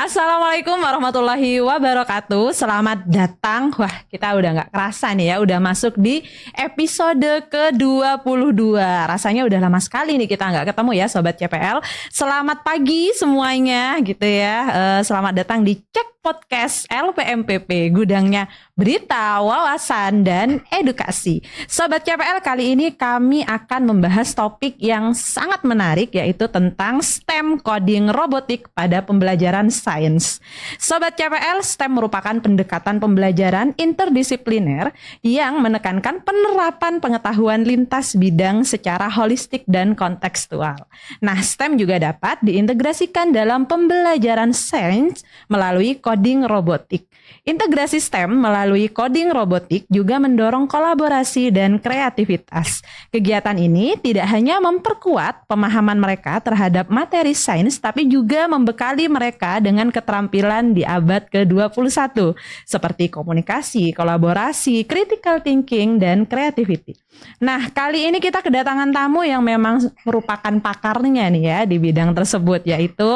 Assalamualaikum warahmatullahi wabarakatuh. Selamat datang. Wah, kita udah nggak kerasa nih ya, udah masuk di episode ke-22. Rasanya udah lama sekali nih kita nggak ketemu ya Sobat CPL. Selamat pagi semuanya gitu ya. Selamat datang di Cek Podcast LPMPP, gudangnya berita, wawasan, dan edukasi. Sobat CPL, kali ini kami akan membahas topik yang sangat menarik, yaitu tentang STEM, coding robotik pada pembelajaran sains. Sobat CPL, STEM merupakan pendekatan pembelajaran interdisipliner yang menekankan penerapan pengetahuan lintas bidang secara holistik dan kontekstual. Nah, STEM juga dapat diintegrasikan dalam pembelajaran sains melalui coding robotik. Integrasi STEM melalui coding robotik juga mendorong kolaborasi dan kreativitas. Kegiatan ini tidak hanya memperkuat pemahaman mereka terhadap materi sains, tapi juga membekali mereka dengan keterampilan di abad ke-21, seperti komunikasi, kolaborasi, critical thinking, dan creativity. Nah, kali ini kita kedatangan tamu yang memang merupakan pakarnya nih ya di bidang tersebut, yaitu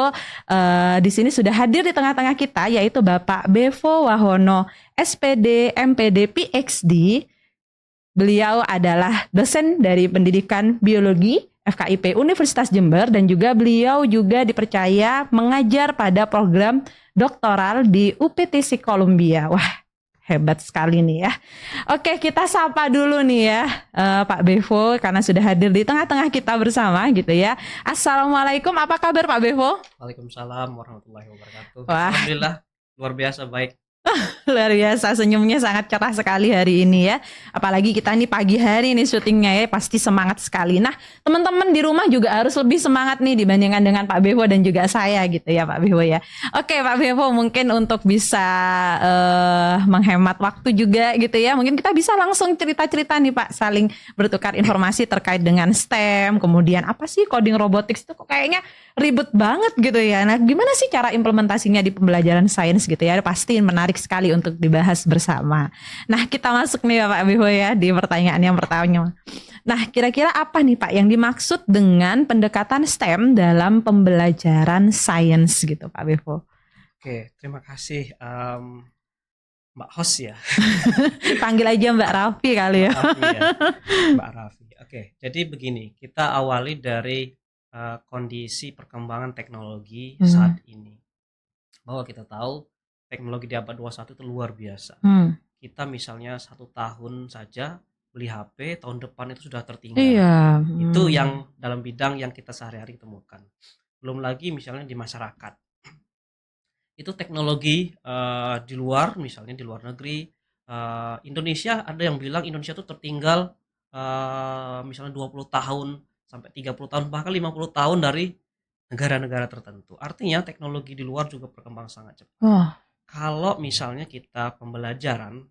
di sini sudah hadir di tengah-tengah kita, yaitu Bapak Bevo Wahono, SPD, MPD, PhD. Beliau adalah dosen dari pendidikan biologi FKIP Universitas Jember, dan juga beliau juga dipercaya mengajar pada program doktoral di UPTC Columbia. Wah, hebat sekali nih ya. Oke, kita sapa dulu nih ya Pak Bevo, karena sudah hadir di tengah-tengah kita bersama gitu ya. Assalamualaikum, apa kabar Pak Bevo? Waalaikumsalam warahmatullahi wabarakatuh. Wah. Alhamdulillah, luar biasa baik. Luar biasa, senyumnya sangat cerah sekali hari ini ya. Apalagi kita ini pagi hari nih syutingnya ya, pasti semangat sekali. Nah, teman-teman di rumah juga harus lebih semangat nih dibandingkan dengan Pak Bevo dan juga saya gitu ya Pak Bevo ya. Oke Pak Bevo, mungkin untuk bisa menghemat waktu juga gitu ya, mungkin kita bisa langsung cerita-cerita nih Pak, saling bertukar informasi terkait dengan STEM, kemudian apa sih coding robotics itu kok kayaknya ribet banget gitu ya. Nah, gimana sih cara implementasinya di pembelajaran sains gitu ya? Pasti menarik sekali untuk dibahas bersama. Nah, kita masuk nih ya Pak Bevo ya di pertanyaan yang pertama. Nah, kira-kira apa nih Pak yang dimaksud dengan pendekatan STEM dalam pembelajaran sains gitu Pak Bevo? Oke, terima kasih Mbak Host ya. Panggil aja Mbak Raffi kali ya. Mbak Raffi. Oke, jadi begini, kita awali dari kondisi perkembangan teknologi saat ini. Bahwa kita tahu teknologi di abad 21 itu luar biasa. Kita misalnya 1 tahun saja beli HP, tahun depan itu sudah tertinggal. Iya. Itu yang dalam bidang yang kita sehari-hari temukan. Belum lagi misalnya di masyarakat. Itu teknologi di luar, misalnya di luar negeri. Indonesia, ada yang bilang Indonesia itu tertinggal misalnya 20 tahun sampai 30 tahun, bahkan 50 tahun dari negara-negara tertentu. Artinya teknologi di luar juga berkembang sangat cepat. Kalau misalnya kita pembelajaran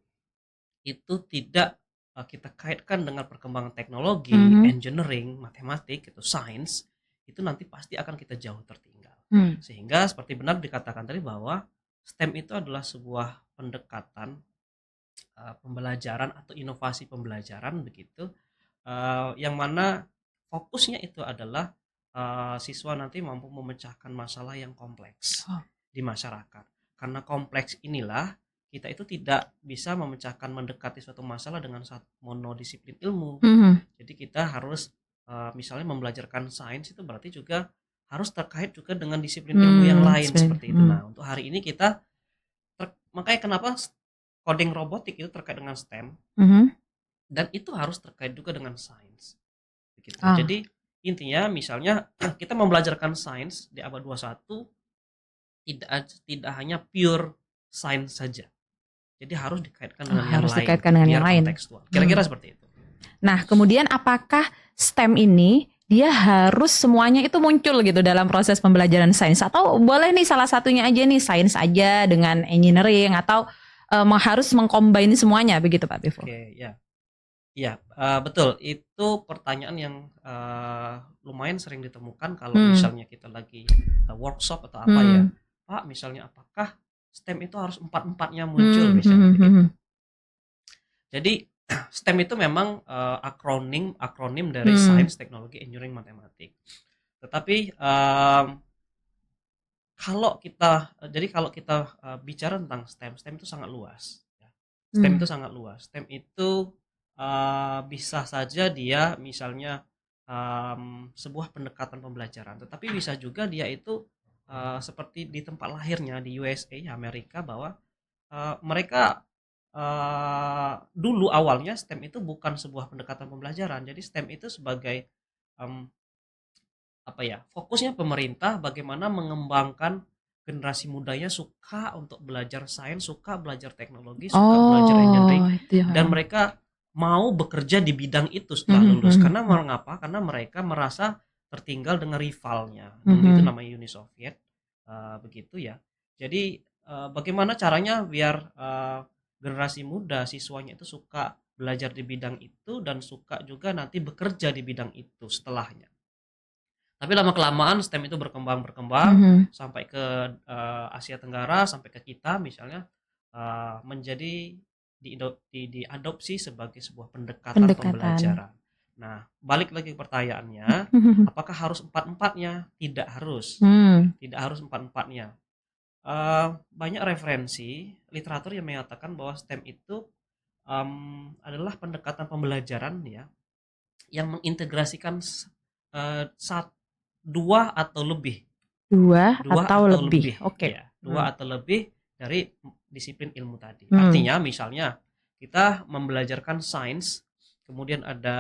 itu tidak kita kaitkan dengan perkembangan teknologi, engineering, matematik, itu sains, itu nanti pasti akan kita jauh tertinggal. Sehingga seperti benar dikatakan tadi bahwa STEM itu adalah sebuah pendekatan pembelajaran atau inovasi pembelajaran begitu, yang mana fokusnya itu adalah siswa nanti mampu memecahkan masalah yang kompleks di masyarakat. Karena kompleks inilah kita itu tidak bisa mendekati suatu masalah dengan satu monodisiplin ilmu. Jadi kita harus misalnya membelajarkan sains itu berarti juga harus terkait juga dengan disiplin ilmu yang lain seperti itu. Nah, untuk hari ini kita makanya kenapa coding robotik itu terkait dengan STEM, dan itu harus terkait juga dengan sains. Begitu. Jadi intinya misalnya kita membelajarkan sains di abad 21 tidak hanya pure sains saja. Jadi harus dikaitkan dengan yang lain. Dikaitkan dengan yang lain. Kira-kira seperti itu. Nah, kemudian apakah STEM ini dia harus semuanya itu muncul gitu dalam proses pembelajaran sains, atau boleh nih salah satunya aja nih sains aja dengan engineering, atau harus mengcombine semuanya begitu Pak Bevo? Oke, ya. Ya, betul. Itu pertanyaan yang lumayan sering ditemukan kalau misalnya kita lagi workshop atau apa ya. Pak, misalnya apakah STEM itu harus 4-4-nya muncul misalnya begitu. Jadi STEM itu memang akronim dari Science, Teknologi, Engineering, Matematik. Tetapi kalau kita bicara tentang STEM itu sangat luas. Ya. STEM itu sangat luas. STEM itu bisa saja dia misalnya sebuah pendekatan pembelajaran, tetapi bisa juga dia itu seperti di tempat lahirnya di USA, Amerika, bahwa mereka dulu awalnya STEM itu bukan sebuah pendekatan pembelajaran. Jadi STEM itu sebagai em, apa ya, fokusnya pemerintah bagaimana mengembangkan generasi mudanya suka untuk belajar sains, suka belajar teknologi, suka belajar engineering, itu ya. dan mereka mau bekerja di bidang itu setelah lulus. Karena mengapa? Karena mereka merasa tertinggal dengan rivalnya. Dulu itu namanya Uni Soviet, begitu ya. Jadi bagaimana caranya biar generasi muda siswanya itu suka belajar di bidang itu dan suka juga nanti bekerja di bidang itu setelahnya. Tapi lama kelamaan STEM itu berkembang sampai ke Asia Tenggara, sampai ke kita misalnya menjadi diadopsi sebagai sebuah pendekatan pembelajaran. Nah, balik lagi ke pertanyaannya, apakah harus empat-empatnya? Tidak harus. Tidak harus empat-empatnya. Banyak referensi literatur yang menyatakan bahwa STEM itu adalah pendekatan pembelajaran ya yang mengintegrasikan dua atau lebih Oke. ya, dua atau lebih dari disiplin ilmu tadi. Artinya misalnya kita membelajarkan sains, kemudian ada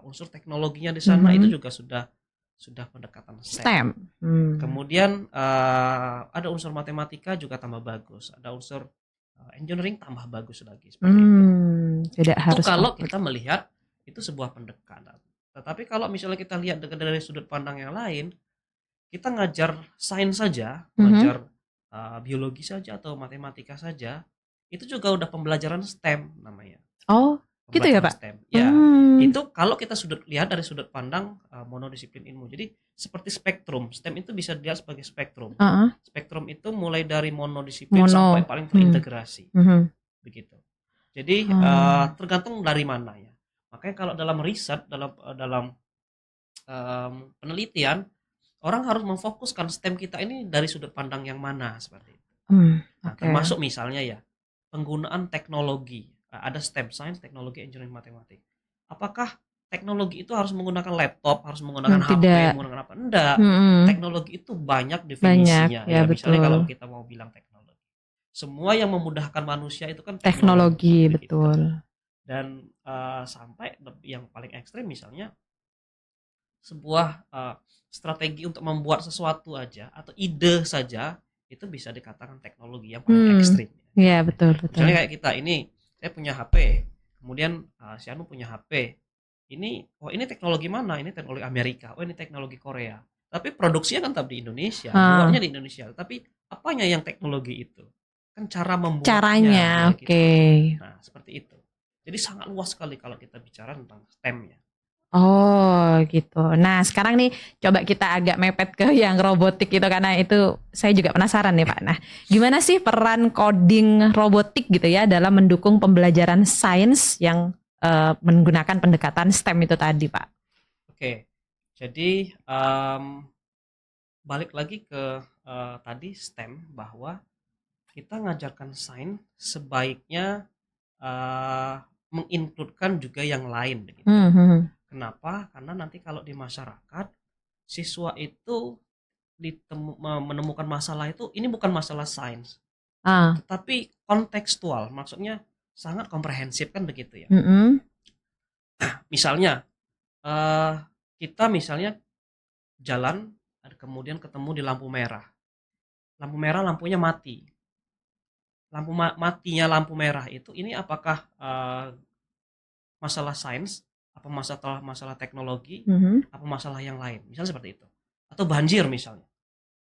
unsur teknologinya di sana, itu juga sudah pendekatan STEM. Kemudian ada unsur matematika juga tambah bagus, ada unsur engineering tambah bagus lagi seperti itu. Tidak Itu harus kalau kita melihat itu sebuah pendekatan. Tetapi kalau misalnya kita lihat dari sudut pandang yang lain, kita ngajar sains saja, ngajar biologi saja atau matematika saja, itu juga udah pembelajaran STEM namanya. Oh, gitu ya Pak? STEM. Ya, itu kalau kita lihat dari sudut pandang monodisiplin ilmu. Jadi seperti spektrum, STEM itu bisa dilihat sebagai spektrum. Spektrum itu mulai dari monodisiplin sampai paling terintegrasi. Begitu. Jadi tergantung dari mana ya. Makanya kalau dalam riset, dalam penelitian, orang harus memfokuskan STEM kita ini dari sudut pandang yang mana seperti itu. Nah, termasuk misalnya ya penggunaan teknologi. Ada STEM, Science, Teknologi, Engineering, Matematik. Apakah teknologi itu harus menggunakan laptop, harus menggunakan HP, menggunakan apa? Enggak. Teknologi itu banyak definisinya. Ya, misalnya kalau kita mau bilang teknologi, semua yang memudahkan manusia itu kan teknologi, betul. Dan sampai yang paling ekstrim misalnya sebuah strategi untuk membuat sesuatu aja atau ide saja itu bisa dikatakan teknologi yang paling ekstrim. Iya, betul. Misalnya kayak kita ini, saya punya HP, kemudian si Anu punya HP. Ini teknologi mana? Ini teknologi Amerika. ini teknologi Korea. Tapi produksinya kan tetap di Indonesia, buatnya di Indonesia. Tapi apanya yang teknologi itu? Kan cara membuatnya. Caranya, ya, oke. gitu. Nah, seperti itu. Jadi sangat luas sekali kalau kita bicara tentang STEM ya. Oh gitu. Nah sekarang nih coba kita agak mepet ke yang robotik gitu karena itu saya juga penasaran nih Pak. Nah gimana sih peran coding robotik gitu ya dalam mendukung pembelajaran sains yang menggunakan pendekatan STEM itu tadi Pak? Oke, jadi balik lagi ke tadi STEM bahwa kita ngajarkan sains sebaiknya menginkludkan juga yang lain begitu. Kenapa? Karena nanti kalau di masyarakat siswa itu menemukan masalah itu ini bukan masalah sains, tetapi kontekstual, maksudnya sangat komprehensif kan begitu ya. Misalnya kita misalnya jalan kemudian ketemu di lampu merah, lampunya mati. Matinya lampu merah itu ini apakah masalah sains, apa masalah teknologi, apa masalah yang lain, misalnya seperti itu. Atau banjir misalnya,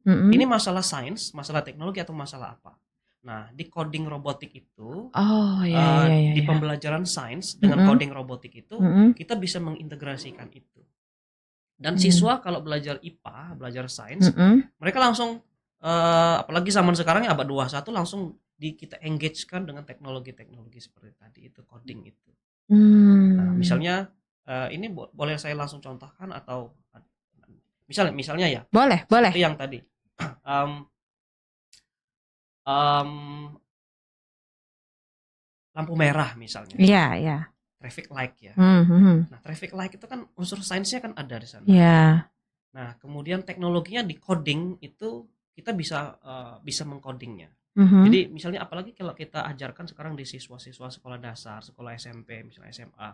ini masalah sains, masalah teknologi, atau masalah apa. Nah di coding robotik itu di pembelajaran sains dengan coding robotik itu kita bisa mengintegrasikan itu. Dan siswa kalau belajar IPA, belajar sains, mereka langsung apalagi zaman sekarang ya abad 21 langsung kita engagekan dengan teknologi-teknologi seperti tadi itu, coding itu. Nah, misalnya ini boleh saya langsung contohkan atau misalnya ya. Boleh. Seperti yang tadi. em, lampu merah misalnya, Iya, iya. traffic light ya. Mhm. Nah, traffic light itu kan unsur sainsnya kan ada di sana. Iya. Nah, kemudian teknologinya di coding itu kita bisa mengcodingnya. Mhm. Jadi misalnya apalagi kalau kita ajarkan sekarang di siswa-siswa sekolah dasar, sekolah SMP, misalnya SMA,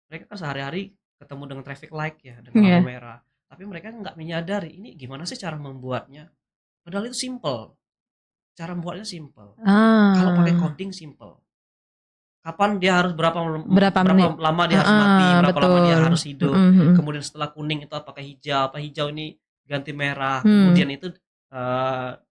mereka kan sehari-hari ketemu dengan traffic light ya, dengan lampu Iya. merah. Tapi mereka nggak menyadari ini gimana sih cara membuatnya. Padahal itu simple. Cara membuatnya simple. Kalau pakai Ah, coding simple. Kapan dia harus berapa berapa menit? berapa lama dia harus mati, Heeh, berapa lama dia betul. harus hidup. Mhm, mhm. Kemudian setelah kuning itu apakah hijau, apa hijau ini ganti merah. Hmm. Kemudian itu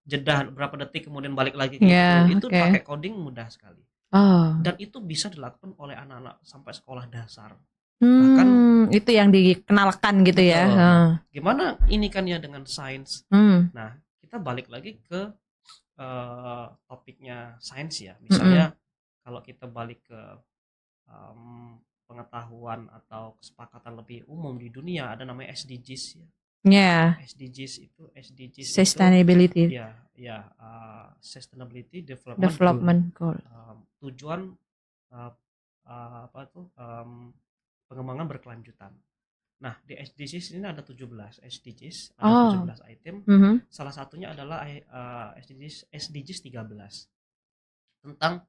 jeda berapa detik kemudian balik lagi ke Ya, itu oke. pakai coding mudah sekali. Oh. Dan itu bisa dilakukan oleh anak-anak sampai sekolah dasar. Bahkan Itu yang dikenalkan gitu ya. betul. Heeh. Nah, gimana ini kan ya dengan sains. Hmm. Nah, kita balik lagi ke topiknya sains ya. Mm-mm. Misalnya kalau kita balik ke pengetahuan atau kesepakatan lebih umum di dunia ada namanya SDGs ya. Ya, SDGs itu sustainability ya Sustainability Development Goal. development goal. Tujuan apa tuh pengembangan berkelanjutan. Nah, di SDGs ini ada 17 SDGs, ada Oh. 17 item. Mhm. Salah satunya adalah SDGs 13 tentang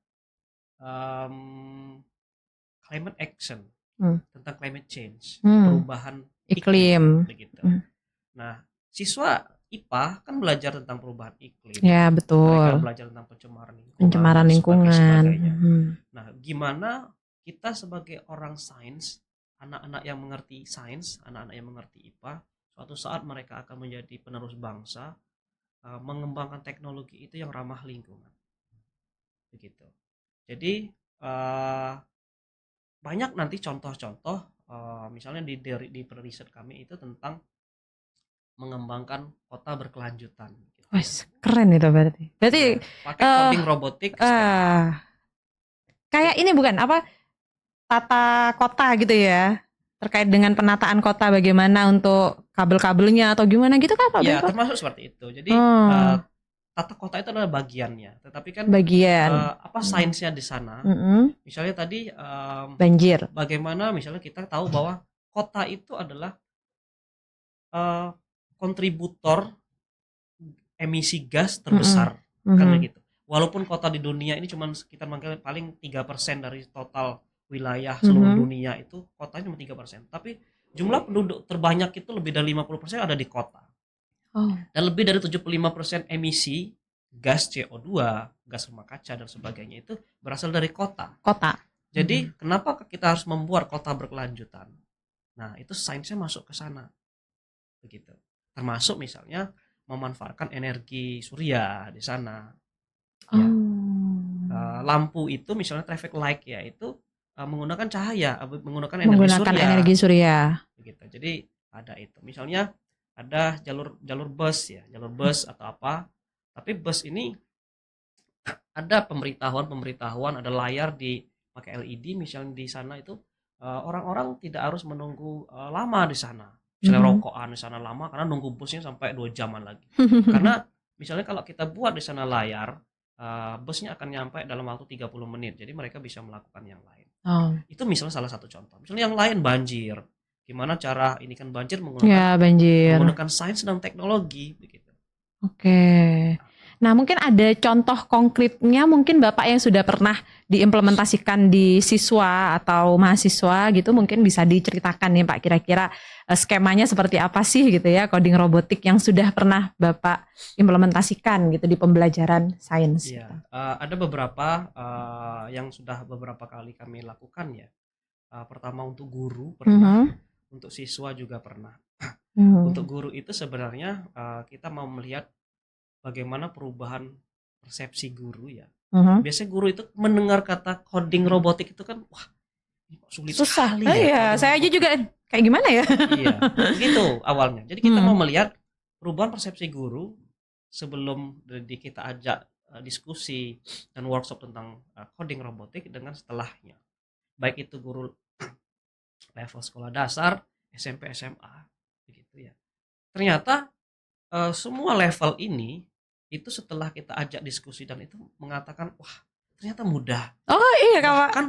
climate action, tentang climate change, perubahan iklim begitu. Nah, siswa IPA kan belajar tentang perubahan iklim. Ya, betul. Mereka belajar tentang pencemaran Pencemaran lingkungan. sebagainya. Nah, gimana kita sebagai orang sains, anak-anak yang mengerti sains, anak-anak yang mengerti IPA, suatu saat mereka akan menjadi penerus bangsa, mengembangkan teknologi itu yang ramah lingkungan. Begitu. Jadi banyak nanti contoh-contoh, misalnya di riset kami itu tentang mengembangkan kota berkelanjutan. Gitu Wah, ya. keren itu berarti. Berarti ya, pakai coding robotik. Kayak ini bukan apa tata kota gitu ya, terkait dengan penataan kota bagaimana untuk kabel-kabelnya atau gimana gitu kan Pak Ya, Beko? termasuk seperti itu. Jadi tata kota itu adalah bagiannya, tetapi kan bagian apa sainsnya di sana. Misalnya tadi banjir. Bagaimana misalnya kita tahu bahwa kota itu adalah kontributor emisi gas terbesar kan begitu. Walaupun kota di dunia ini cuma sekitar paling 3% dari total wilayah seluruh dunia itu kotanya cuma 3%. Tapi jumlah penduduk terbanyak itu lebih dari 50% ada di kota. Dan lebih dari 75% emisi gas CO2, gas rumah kaca dan sebagainya itu berasal dari kota. Jadi kenapa kita harus membuat kota berkelanjutan? Nah, itu sainsnya masuk ke sana. Begitu. Termasuk misalnya memanfaatkan energi surya di sana. Ya. Lampu itu misalnya traffic light ya itu menggunakan cahaya, menggunakan energi surya. Begitu. Jadi ada itu. Misalnya ada jalur bus ya, jalur bus atau apa. Tapi bus ini ada pemberitahuan, ada layar di pakai LED misalnya di sana itu orang-orang tidak harus menunggu lama di sana. Misalnya rokokan di sana lama karena nunggu busnya sampai 2 jaman lagi. Karena misalnya kalau kita buat di sana layar, busnya akan nyampe dalam waktu 30 menit. Jadi mereka bisa melakukan yang lain. Itu misalnya salah satu contoh. Misalnya yang lain banjir. Gimana cara ini kan banjir menggunakan sains dan teknologi begitu. Oke. Nah, mungkin ada contoh konkretnya mungkin Bapak yang sudah pernah diimplementasikan di siswa atau mahasiswa gitu, mungkin bisa diceritakan nih Pak kira-kira skemanya seperti apa sih gitu ya, coding robotik yang sudah pernah Bapak implementasikan gitu di pembelajaran sains. Iya, ada beberapa yang sudah beberapa kali kami lakukan ya. Pertama untuk guru pernah, untuk siswa juga pernah. Untuk guru itu sebenarnya kita mau melihat bagaimana perubahan persepsi guru ya. Biasanya guru itu mendengar kata coding robotik itu kan wah ini kok sulit sekali ya. Iya, saya aja juga kayak gimana ya? Iya, begitu awalnya. Jadi kita mau melihat perubahan persepsi guru sebelum kita ajak diskusi dan workshop tentang coding robotik dengan setelahnya. Baik itu guru level sekolah dasar, SMP, SMA begitu ya. Ternyata semua level ini itu setelah kita ajak diskusi dan itu mengatakan, wah ternyata mudah. Oh iya Kak. Bahkan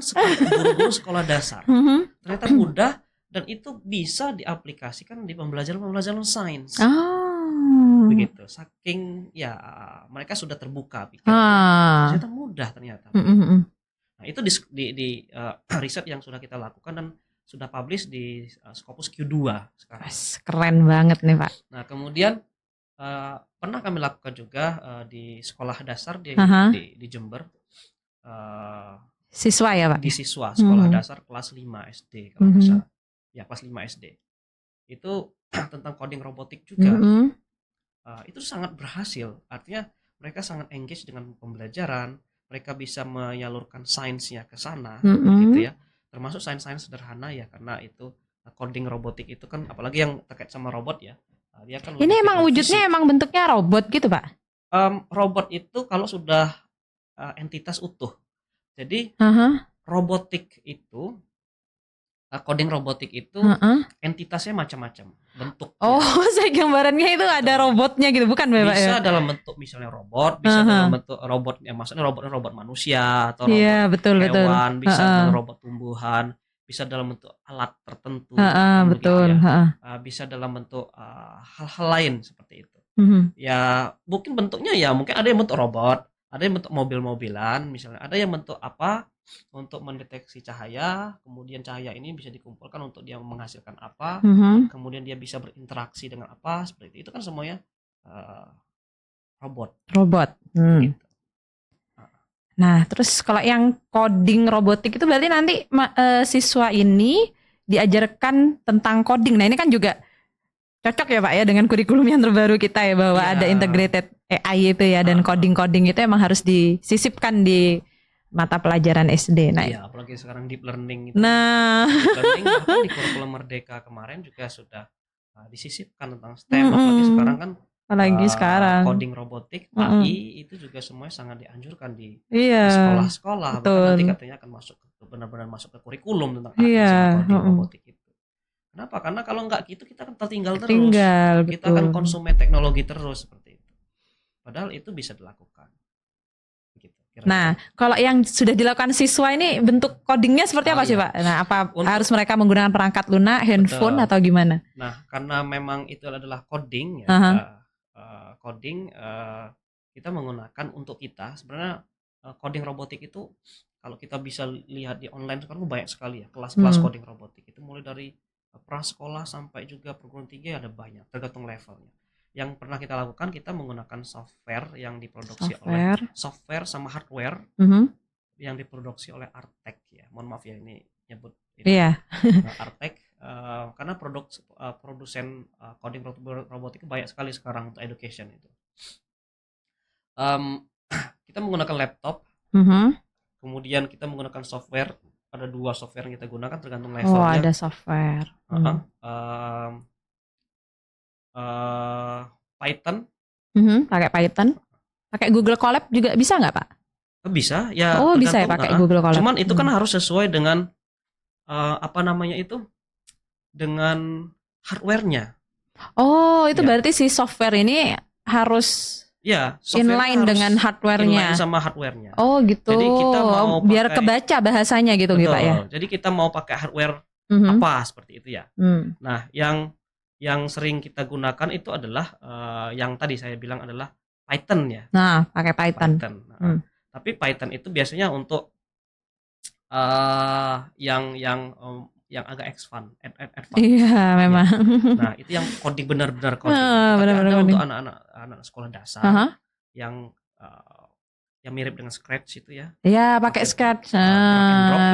guru-guru sekolah dasar Mhm. ternyata mudah dan itu bisa diaplikasikan di pembelajaran sains. Oh. Begitu. Saking ya mereka sudah terbuka pikirannya. Ah. Ternyata mudah ternyata. Mhm. Nah, itu riset yang sudah kita lakukan dan sudah publish di Scopus Q2 sekarang. Wes, keren banget nih Pak. Nah, kemudian pernah kami lakukan juga di sekolah dasar Aha. di Jember. Siswa ya Pak? Di siswa sekolah Mhm. dasar kelas 5 SD kalau nggak Mhm. salah. Ya, kelas 5 SD. Itu tentang coding robotik juga. Mhm. Itu sangat berhasil. Artinya mereka sangat engage dengan pembelajaran, mereka bisa menyalurkan sainsnya ke sana, gitu Mhm. ya. Termasuk sains-sains sederhana ya, karena itu coding robotik itu kan apalagi yang terkait sama robot ya. Dia kan Ini lebih emang teknik wujudnya fisik. emang bentuknya robot gitu Pak? Robot itu kalau sudah entitas utuh. Jadi Aha. robotik itu coding robotik itu Heeh. entitasnya macam-macam bentuknya. Oh, saya gambarannya itu ada Betul. robotnya gitu, bukan Pak ya? Bisa dalam bentuk misalnya robot, bisa Aha. dalam bentuk robot yang maksudnya robot manusia atau Iya, robot betul betul. hewan, bisa Heeh. dalam robot tumbuhan, bisa dalam bentuk alat tertentu, Heeh, kan begitu betul. ya. Heeh. Bisa dalam bentuk hal-hal lain seperti itu. Mhm. Ya mungkin bentuknya ya mungkin ada yang bentuk robot, ada yang bentuk mobil-mobilan misalnya, ada yang bentuk apa untuk mendeteksi cahaya, kemudian cahaya ini bisa dikumpulkan untuk dia menghasilkan apa, Mhm. kemudian dia bisa berinteraksi dengan apa seperti itu kan semuanya robot Robot. begitu. Nah, terus kalau yang coding robotik itu berarti nanti siswa ini diajarkan tentang coding. Nah, ini kan juga cocok ya Pak ya dengan kurikulum yang terbaru kita ya bahwa Iya. ada integrated AI itu ya dan coding-coding itu emang harus disisipkan di mata pelajaran SD. Nah, Iya, apalagi sekarang deep learning itu. Nah, Deep learning bahkan di kurikulum Merdeka kemarin juga sudah disisipkan tentang STEM. Apalagi sekarang kan apalagi sekarang coding robotik, AI itu juga semuanya sangat dianjurkan di Iya, sekolah-sekolah. Bahkan nanti betul. katanya akan masuk benar-benar masuk ke kurikulum tentang AI Iya, sama coding heeh. robotik itu. Kenapa? Karena kalau nggak gitu kita akan tertinggal terus. Tinggal, Kita akan betul. konsumen teknologi terus seperti itu. Padahal itu bisa dilakukan. Gitu, kira-kira. Nah, kalau yang sudah dilakukan siswa ini bentuk codingnya seperti apa sih iya. Pak? Nah, apa Untuk- harus mereka menggunakan perangkat lunak, handphone Betul. atau gimana? Nah, karena memang itu adalah coding ya, Aha. coding kita menggunakan untuk kita sebenarnya coding robotik itu kalau kita bisa lihat di online sekarang banyak sekali ya kelas-kelas coding robotik itu mulai dari prasekolah sampai juga perguruan tinggi ada banyak tergantung levelnya. Yang pernah kita lakukan kita menggunakan software yang diproduksi oleh software sama hardware yang diproduksi oleh Artek ya. Mohon maaf ya ini nyebut ini. Iya. Artek karena produsen coding robotik banyak sekali sekarang untuk education itu. Kita menggunakan laptop, kemudian kita menggunakan software. Ada 2 software yang kita gunakan tergantung levelnya. Oh, ada software. Python. Pakai Python. Pakai Google Colab juga bisa nggak Pak? Bisa ya. Oh, bisa ya pakai Google Colab. Cuman itu kan harus sesuai dengan apa namanya itu dengan hardware-nya. Oh, itu berarti si software ini harus inline dengan hardware-nya. Inline sama hardware-nya. Oh, gitu. Jadi kita mau biar kebaca bahasanya gitu betul, Pak ya. Jadi kita mau pakai hardware apa seperti itu ya. Nah, yang sering kita gunakan itu adalah yang tadi saya bilang adalah Python ya. Nah, pakai Python. Nah, tapi Python itu biasanya untuk yang agak advance. Iya, memang. Nah, itu yang coding benar-benar coding. Benar-benar ada coding. untuk anak sekolah dasar yang mirip dengan Scratch itu ya. Iya, pakai Scratch.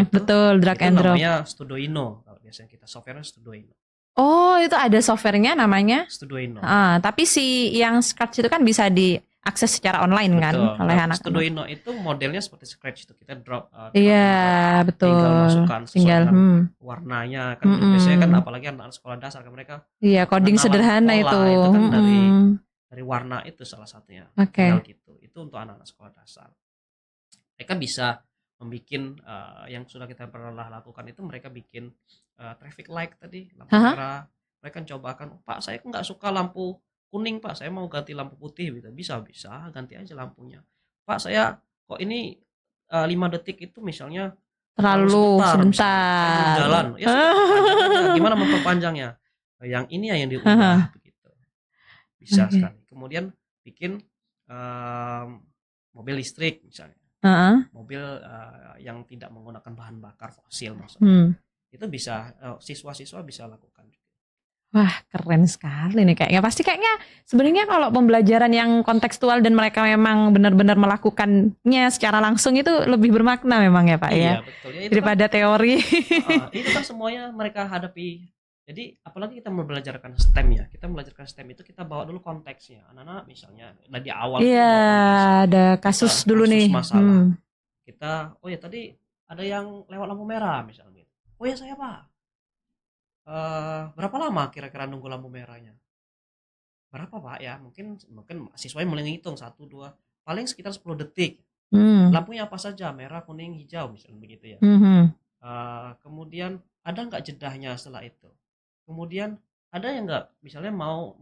Betul, drag and drop. Namanya Studoino. Kalau biasanya kita software Studoino. Oh, itu ada softwarenya namanya Studoino. Tapi si yang Scratch itu kan bisa diakses secara online. Betul. Kan oleh anak-anak. Studoino itu modelnya seperti Scratch itu kita drop. Iya, betul. Tinggal masukkan sesuai dengan warnanya kan biasanya kan apalagi anak sekolah dasar kan mereka. Iya, coding sederhana itu. Kan dari warna itu salah satunya. Tinggal gitu. Itu untuk anak-anak sekolah dasar. Mereka bisa membuat yang sudah kita pernah lakukan itu mereka bikin traffic light tadi lampu merah. Mereka cobakan, Pak saya nggak suka lampu kuning Pak, saya mau ganti lampu putih gitu. Bisa ganti aja lampunya. Pak, saya kok ini 5 detik itu misalnya terlalu Terlalu sebentar misalnya. Saya belum sebentar. jalan. Ya sudah perpanjang aja. Gimana memperpanjangnya? Yang ini ya yang diubah begitu. Bisa Oke. sekali. Kemudian bikin mobil listrik misalnya. Heeh. Mobil yang tidak menggunakan bahan bakar fosil maksudnya. Itu bisa siswa-siswa bisa lakukan. Wah, keren sekali nih kayaknya. Pasti kayaknya sebenarnya kalau pembelajaran yang kontekstual dan mereka memang benar-benar melakukannya secara langsung itu lebih bermakna memang ya Pak ya. Iya betul ya, itu kan Daripada teori. itu kan semuanya mereka hadapi. Jadi apalagi kita belajarkan STEM ya, kita belajarkan STEM itu kita bawa dulu konteksnya. Anak-anak misalnya di awal kita Iya, bawa konteksnya. ada kasus Kita dulu nih. masalah. Kita oh ya tadi ada yang lewat lampu merah misalnya. Oh ya saya Pak. Berapa lama kira-kira nunggu lampu merahnya? Berapa Pak ya? Mungkin siswanya mulai ngitung 1 2 paling sekitar 10 detik. Lampunya apa saja? Merah, kuning, hijau misalnya begitu ya. Kemudian ada nggak jedahnya setelah itu? Kemudian ada yang nggak misalnya mau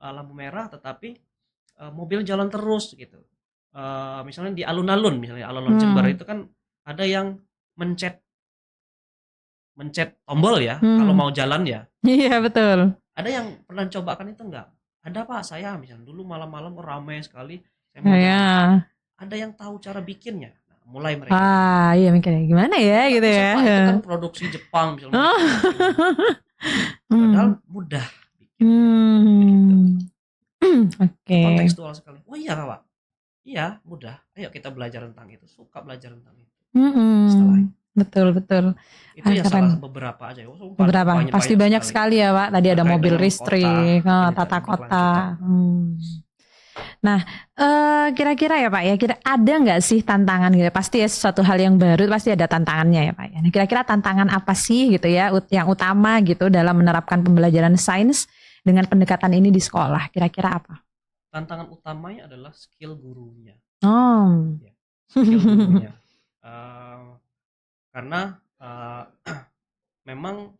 lampu merah tetapi mobil jalan terus gitu. Misalnya di alun-alun misalnya alun-alun Jember itu kan ada yang mencet tombol ya kalau mau jalan ya. Iya betul. Ada yang pernah cobakan itu enggak? Ada Pak, saya misalnya dulu malam-malam ramai sekali. Saya mau Ya. ada yang tahu cara bikinnya. Nah, mulai mereka. Ah, iya mikirnya gimana ya gitu bisa, ya. Pak, itu kan produksi Jepang misalnya. Padahal mudah bikin. Oke. Kontekstual sekali. Oh iya Pak. Iya, mudah. Ayo kita belajar tentang itu. Suka belajar tentang itu. Setelah Betul. itu ya salah beberapa aja. Beberapa. Pasti banyak sekali ya Pak. Tadi ada mobil listrik, tata kota. Nah, kira-kira ya Pak ya, ada nggak sih tantangan gitu? Pasti ya sesuatu hal yang baru pasti ada tantangannya ya Pak ya. Nah, kira-kira tantangan apa sih gitu ya yang utama gitu dalam menerapkan pembelajaran sains dengan pendekatan ini di sekolah? Kira-kira apa? Tantangan utamanya adalah skill gurunya. Ya, skill gurunya. Karena memang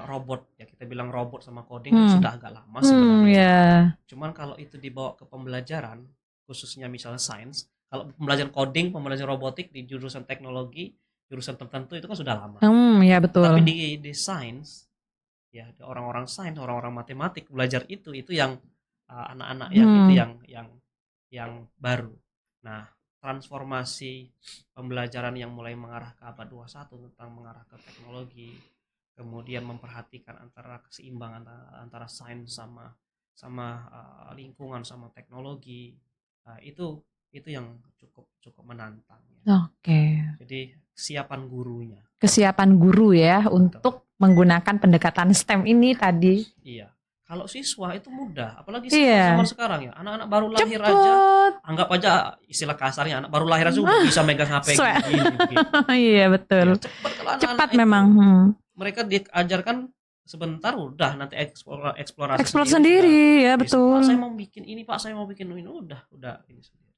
robot ya kita bilang robot sama coding sudah agak lama sebenarnya. Cuman kalau itu dibawa ke pembelajaran khususnya misalnya sains, kalau pembelajaran coding, pembelajaran robotik di jurusan teknologi, jurusan tertentu itu kan sudah lama. Ya betul. Tapi di sains ya orang-orang sains, orang-orang matematik belajar itu yang anak-anak yang itu yang baru. Nah, transformasi pembelajaran yang mulai mengarah ke abad 21 tentang mengarah ke teknologi, kemudian memperhatikan antara keseimbangan antara sains sama lingkungan sama teknologi, itu yang cukup menantang ya. Oke. Jadi kesiapan guru ya untuk menggunakan pendekatan STEM ini tadi. Iya. Kalau siswa itu mudah, apalagi zaman sekarang ya, anak-anak baru lahir aja, anggap aja istilah kasarnya anak baru lahir aja udah bisa megang HP gini. Iya betul. Ya, cepat memang. Mereka diajarkan sebentar udah nanti eksplorasi sendiri ya betul. Pak, saya mau bikin ini Pak, saya mau bikin ini udah ini sendiri.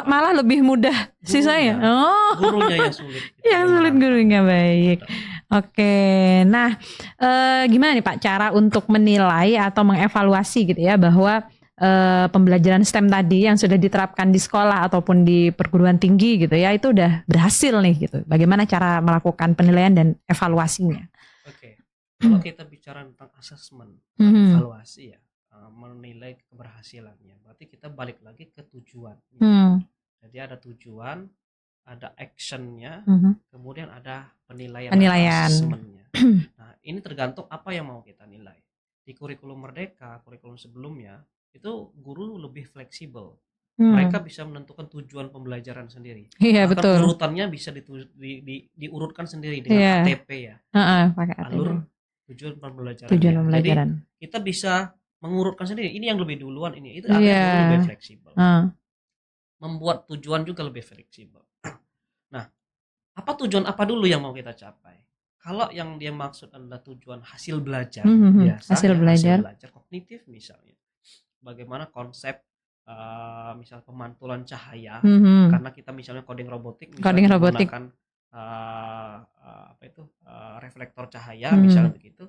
Malah lebih mudah sisanya. Gurunya yang sulit. Yang sulit gurunya baik. Oke, nah gimana nih Pak cara untuk menilai atau mengevaluasi gitu ya bahwa pembelajaran STEM tadi yang sudah diterapkan di sekolah ataupun di perguruan tinggi gitu ya itu udah berhasil nih gitu. Bagaimana cara melakukan penilaian dan evaluasinya? Oke, kalau kita bicara tentang asesmen, evaluasi ya, menilai keberhasilannya, berarti kita balik lagi ke tujuan. Jadi ada tujuan, ada actionnya, kemudian ada penilaian. Asesmennya. Nah, ini tergantung apa yang mau kita nilai. Di kurikulum Merdeka, kurikulum sebelumnya, itu guru lebih fleksibel. Mereka bisa menentukan tujuan pembelajaran sendiri. Iya, betul. Urutannya bisa diurutkan sendiri dengan ATP ya. Pakai ATP. Alur tujuan pembelajaran. Jadi kita bisa mengurutkan sendiri. Ini yang lebih duluan ini. Itu artinya lebih fleksibel. Membuat tujuan juga lebih fleksibel. Nah, apa tujuan apa dulu yang mau kita capai? Kalau yang dia maksud adalah tujuan hasil belajar, biasa, hasil belajar kognitif misalnya. Bagaimana konsep misal pemantulan cahaya, karena kita misalnya coding robotik, menggunakan reflektor cahaya, misalnya begitu.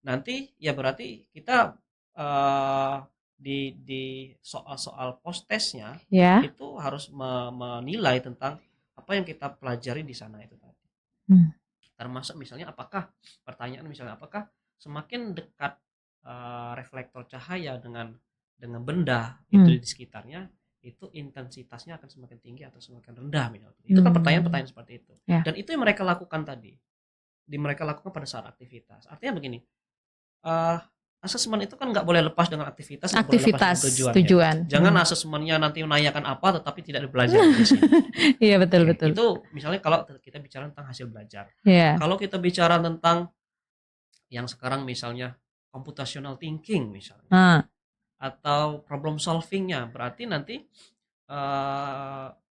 Nanti ya berarti kita di soal-soal post testnya Ya. itu harus menilai tentang apa yang kita pelajari di sana itu tadi. Termasuk misalnya apakah semakin dekat reflektor cahaya dengan benda itu di sekitarnya, itu intensitasnya akan semakin tinggi atau semakin rendah misalnya. Itu kan pertanyaan-pertanyaan seperti itu. Ya. Dan itu yang mereka lakukan tadi. Mereka lakukan pada saat aktivitas. Artinya begini, asesmen itu kan nggak boleh lepas dengan aktivitas, nggak boleh lepas dengan tujuan. Jangan asesmennya nanti menanyakan apa tetapi tidak dipelajari di sini. Iya betul. Itu misalnya kalau kita bicara tentang hasil belajar. Yeah. Kalau kita bicara tentang yang sekarang misalnya computational thinking misalnya, atau problem solvingnya, berarti nanti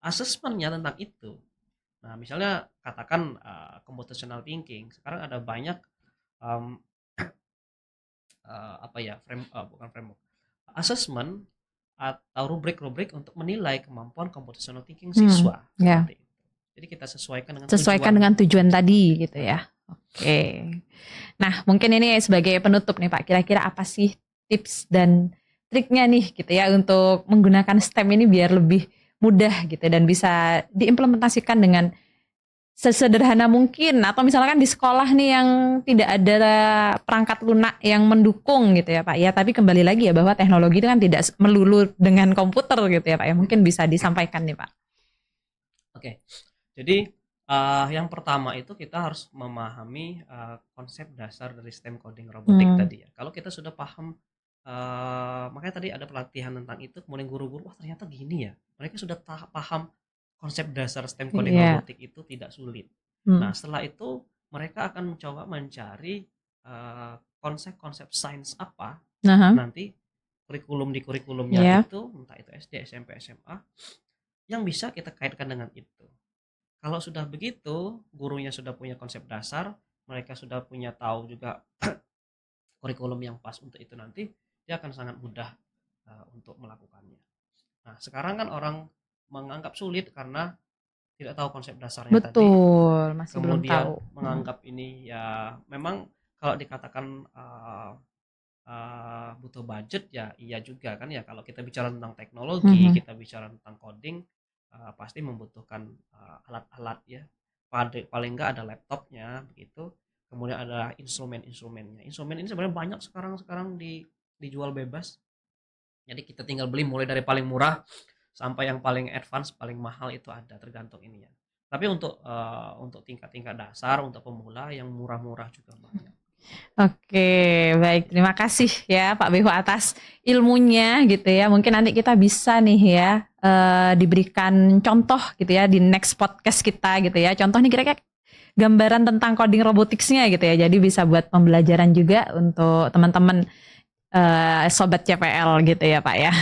asesmennya tentang itu. Nah, misalnya katakan computational thinking, sekarang ada banyak assessment atau rubrik-rubrik untuk menilai kemampuan computational thinking siswa. Seperti itu. Jadi kita sesuaikan dengan tujuan tadi gitu ya. Oke. Nah, mungkin ini sebagai penutup nih Pak, kira-kira apa sih tips dan triknya nih gitu ya untuk menggunakan STEM ini biar lebih mudah gitu dan bisa diimplementasikan dengan sesederhana mungkin, atau misalkan di sekolah nih yang tidak ada perangkat lunak yang mendukung gitu ya Pak ya, tapi kembali lagi ya bahwa teknologi itu kan tidak melulu dengan komputer gitu ya Pak ya, mungkin bisa disampaikan nih Pak. Oke, jadi yang pertama itu kita harus memahami konsep dasar dari STEM coding robotik tadi ya. Kalau kita sudah paham, makanya tadi ada pelatihan tentang itu, kemudian guru-guru, wah ternyata gini ya, mereka sudah paham konsep dasar STEM coding robotik itu tidak sulit. Nah, setelah itu mereka akan mencoba mencari konsep-konsep sains apa nanti kurikulumnya itu, entah itu SD, SMP, SMA, yang bisa kita kaitkan dengan itu. Kalau sudah begitu, gurunya sudah punya konsep dasar, mereka sudah punya tahu juga kurikulum yang pas untuk itu nanti, dia akan sangat mudah untuk melakukannya. Nah, sekarang kan orang menganggap sulit karena tidak tahu konsep dasarnya. Betul, masih kemudian belum tahu. Menganggap ini ya memang kalau dikatakan butuh budget ya iya juga kan ya, kalau kita bicara tentang teknologi, kita bicara tentang coding, pasti membutuhkan alat-alat ya, paling enggak ada laptopnya begitu, kemudian ada instrumen-instrumennya. Instrumen ini sebenarnya banyak sekarang dijual bebas, jadi kita tinggal beli mulai dari paling murah sampai yang paling advance, paling mahal itu ada, tergantung ini ya. Tapi untuk tingkat-tingkat dasar, untuk pemula yang murah-murah juga banyak. Oke, baik. Terima kasih ya Pak Behu atas ilmunya gitu ya. Mungkin nanti kita bisa nih ya diberikan contoh gitu ya di next podcast kita gitu ya. Contoh nih kira-kira gambaran tentang coding roboticsnya gitu ya. Jadi bisa buat pembelajaran juga untuk teman-teman Sobat CPL gitu ya Pak ya.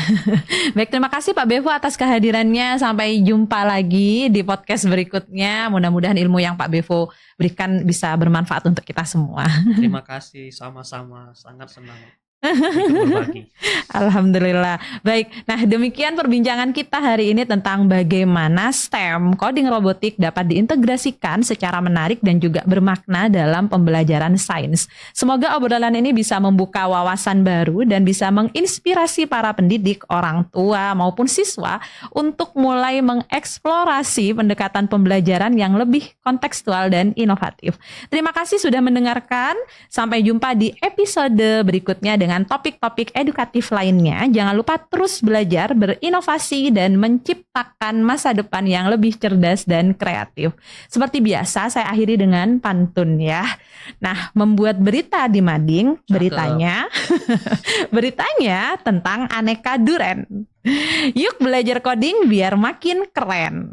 Baik, terima kasih Pak Behu atas kehadirannya. Sampai jumpa lagi di podcast berikutnya. Mudah-mudahan ilmu yang Pak Behu berikan bisa bermanfaat untuk kita semua. Terima kasih, sama-sama, sangat senang berbagi. Alhamdulillah. Baik, nah demikian perbincangan kita hari ini tentang bagaimana STEM coding robotik dapat diintegrasikan secara menarik dan juga bermakna dalam pembelajaran sains. Semoga obrolan ini bisa membuka wawasan baru dan bisa menginspirasi para pendidik, orang tua maupun siswa untuk mulai mengeksplorasi pendekatan pembelajaran yang lebih kontekstual dan inovatif. Terima kasih sudah mendengarkan. Sampai jumpa di episode berikutnya dengan topik-topik edukatif lainnya. Jangan lupa terus belajar, berinovasi, dan menciptakan masa depan yang lebih cerdas dan kreatif. Seperti biasa, saya akhiri dengan pantun ya. Nah, membuat berita di mading, beritanya tentang aneka duren. Yuk belajar coding biar makin keren.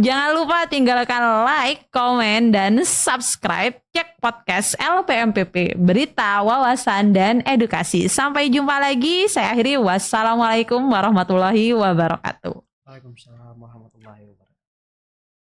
Jangan lupa tinggalkan like, komen, dan subscribe. Cek podcast LPMPP, berita, wawasan, dan edukasi. Sampai jumpa lagi. Saya akhiri. Wassalamualaikum warahmatullahi wabarakatuh. Waalaikumsalam warahmatullahi wabarakatuh.